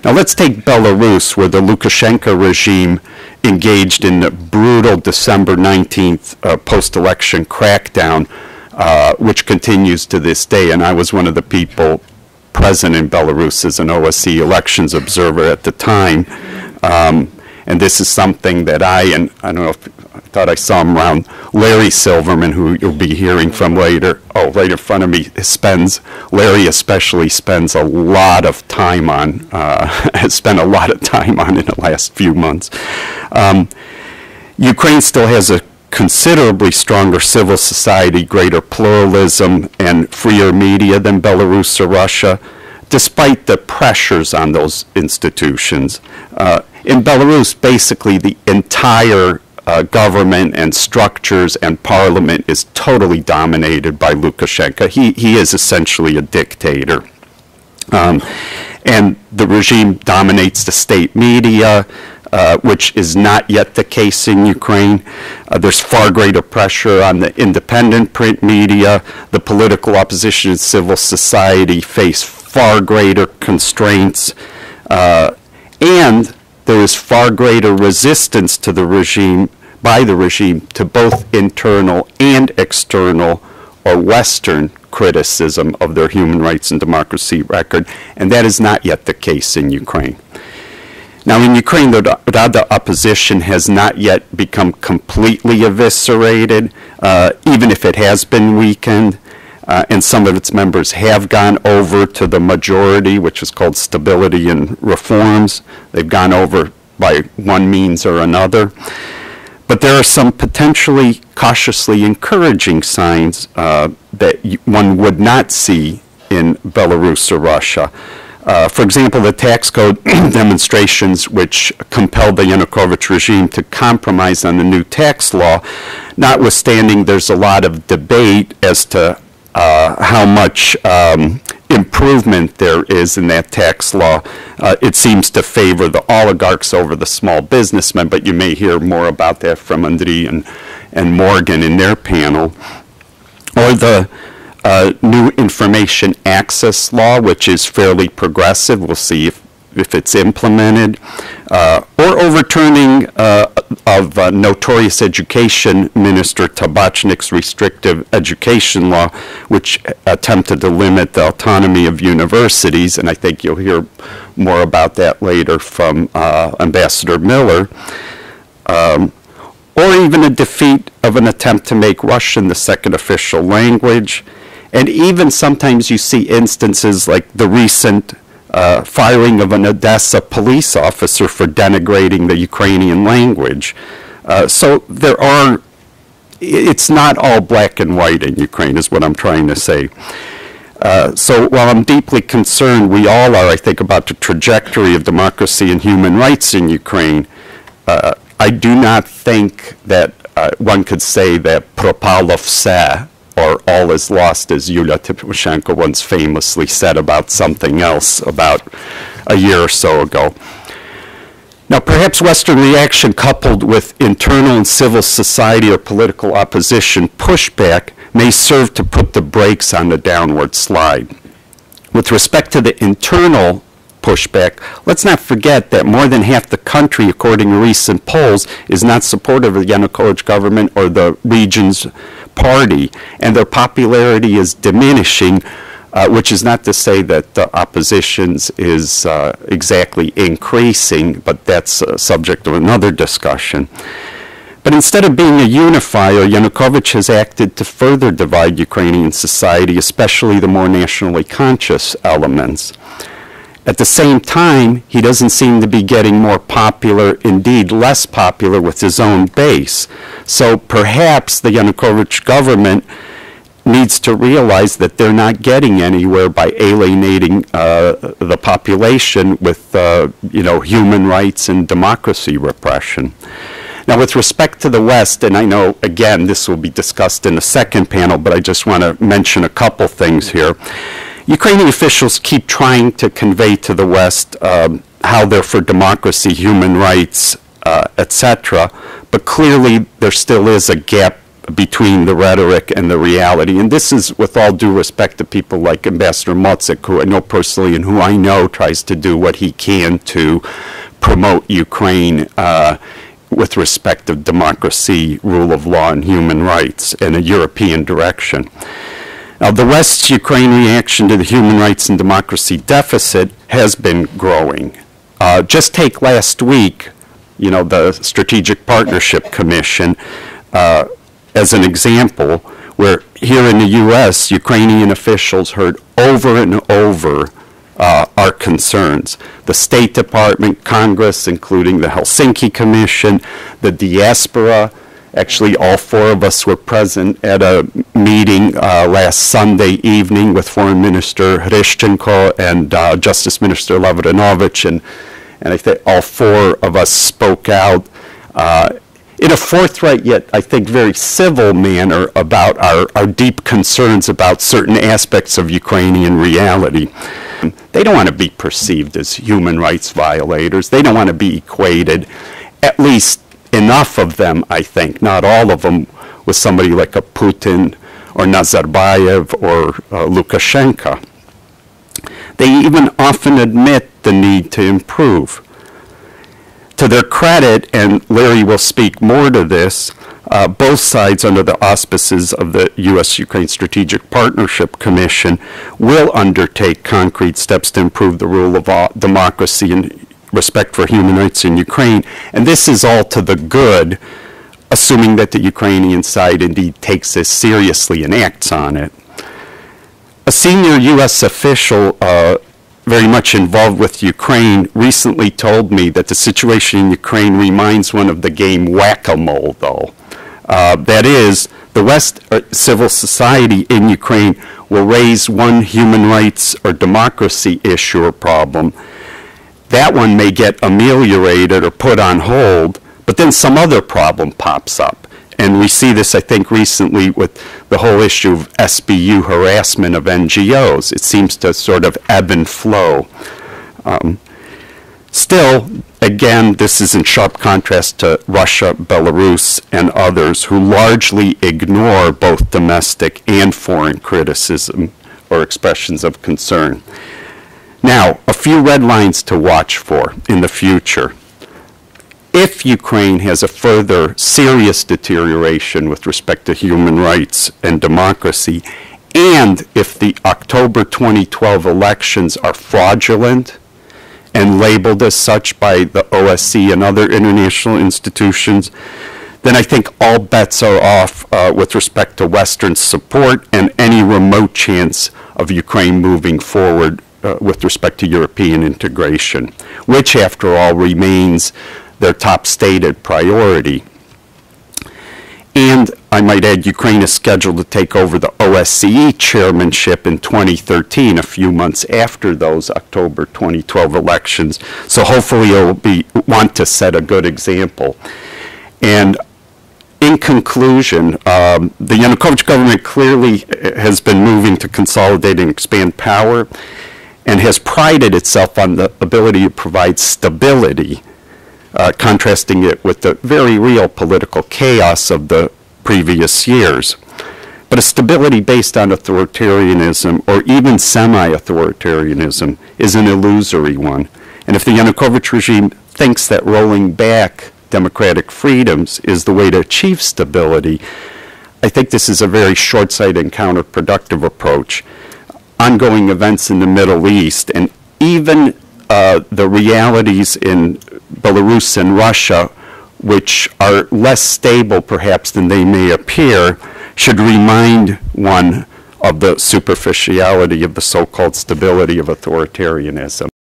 Now let's take Belarus, where the Lukashenko regime engaged in the brutal December 19th post-election crackdown, which continues to this day. And I was one of the people present in Belarus as an OSCE elections observer at the time. And this is something that I don't know if I thought I saw him around, Larry Silverman, who you'll be hearing from later. Oh, right in front of me, Larry especially spends a lot of time on, has spent a lot of time on in the last few months. Ukraine still has a considerably stronger civil society, greater pluralism, and freer media than Belarus or Russia, despite the pressures on those institutions. In Belarus, basically the entire government and structures and parliament is totally dominated by Lukashenko. He is essentially a dictator. And the regime dominates the state media, which is not yet the case in Ukraine. There's far greater pressure on the independent print media. The political opposition and civil society face far greater constraints. And there is far greater resistance to the regime, by the regime, to both internal and external or Western criticism of their human rights and democracy record, and that is not yet the case in Ukraine. Now, in Ukraine, the opposition has not yet become completely eviscerated, even if it has been weakened, and some of its members have gone over to the majority, which is called Stability and Reforms. They've gone over by one means or another. But there are some potentially cautiously encouraging signs that one would not see in Belarus or Russia. For example, the tax code demonstrations which compelled the Yanukovych regime to compromise on the new tax law, notwithstanding there's a lot of debate as to how much improvement there is in that tax law. It seems to favor the oligarchs over the small businessmen, but you may hear more about that from Andrei and Morgan in their panel. Or the new information access law, which is fairly progressive. We'll see if it's implemented. Or overturning of notorious education minister Tabachnik's restrictive education law, which attempted to limit the autonomy of universities, and I think you'll hear more about that later from Ambassador Miller. Or even a defeat of an attempt to make Russian the second official language. And even sometimes you see instances like the recent firing of an Odessa police officer for denigrating the Ukrainian language. So there are, it's not all black and white in Ukraine is what I'm trying to say. So while I'm deeply concerned, we all are, I think, about the trajectory of democracy and human rights in Ukraine, I do not think that one could say that propalo vse, or all is lost, as Yulia Tymoshenko once famously said about something else about a year or so ago. Now, perhaps Western reaction coupled with internal and civil society or political opposition pushback may serve to put the brakes on the downward slide. With respect to the internal pushback, let's not forget that more than half the country, according to recent polls, is not supportive of the Yanukovych government or the region's party, and their popularity is diminishing, which is not to say that the opposition's is exactly increasing, but that's a subject of another discussion. But instead of being a unifier, Yanukovych has acted to further divide Ukrainian society, especially the more nationally conscious elements. At the same time, he doesn't seem to be getting more popular, indeed less popular with his own base. So perhaps the Yanukovych government needs to realize that they're not getting anywhere by alienating the population with human rights and democracy repression. Now, with respect to the West, and I know, again, this will be discussed in the second panel, but I just want to mention a couple things here. Ukrainian officials keep trying to convey to the West how they're for democracy, human rights, etc., but clearly there still is a gap between the rhetoric and the reality. And this is with all due respect to people like Ambassador Motzik, who I know personally and who I know tries to do what he can to promote Ukraine with respect to democracy, rule of law, and human rights in a European direction. Now, the West's Ukraine reaction to the human rights and democracy deficit has been growing. Just take last week, you know, the Strategic Partnership Commission as an example, where here in the U.S., Ukrainian officials heard over and over our concerns. The State Department, Congress, including the Helsinki Commission, the diaspora. Actually, all four of us were present at a meeting last Sunday evening with Foreign Minister Hrishchenko and Justice Minister Lavrinovich, and I think all four of us spoke out in a forthright yet, I think, very civil manner about our deep concerns about certain aspects of Ukrainian reality. They don't want to be perceived as human rights violators. They don't want to be equated, at least enough of them, I think, not all of them, with somebody like a Putin or Nazarbayev or Lukashenko. They even often admit the need to improve. To their credit, and Larry will speak more to this, both sides under the auspices of the U.S.-Ukraine Strategic Partnership Commission will undertake concrete steps to improve the rule of law, democracy, and respect for human rights in Ukraine. And this is all to the good, assuming that the Ukrainian side indeed takes this seriously and acts on it. A senior U.S. official very much involved with Ukraine recently told me that the situation in Ukraine reminds one of the game Whack-A-Mole, though. That is, the West civil society in Ukraine will raise one human rights or democracy issue or problem. That one may get ameliorated or put on hold, but then some other problem pops up. And we see this, I think, recently with the whole issue of SBU harassment of NGOs. It seems to sort of ebb and flow. Still, again, this is in sharp contrast to Russia, Belarus, and others who largely ignore both domestic and foreign criticism or expressions of concern. Now, a few red lines to watch for in the future. If Ukraine has a further serious deterioration with respect to human rights and democracy, and if the October 2012 elections are fraudulent and labeled as such by the OSCE and other international institutions, then I think all bets are off with respect to Western support and any remote chance of Ukraine moving forward with respect to European integration, which, after all, remains their top stated priority. And I might add, Ukraine is scheduled to take over the OSCE chairmanship in 2013, a few months after those October 2012 elections. So hopefully it will want to set a good example. And in conclusion, the Yanukovych government clearly has been moving to consolidate and expand power and has prided itself on the ability to provide stability, contrasting it with the very real political chaos of the previous years. But a stability based on authoritarianism or even semi-authoritarianism is an illusory one. And if the Yanukovych regime thinks that rolling back democratic freedoms is the way to achieve stability, I think this is a very short-sighted and counterproductive approach. Ongoing events in the Middle East and even the realities in Belarus and Russia, which are less stable perhaps than they may appear, should remind one of the superficiality of the so-called stability of authoritarianism.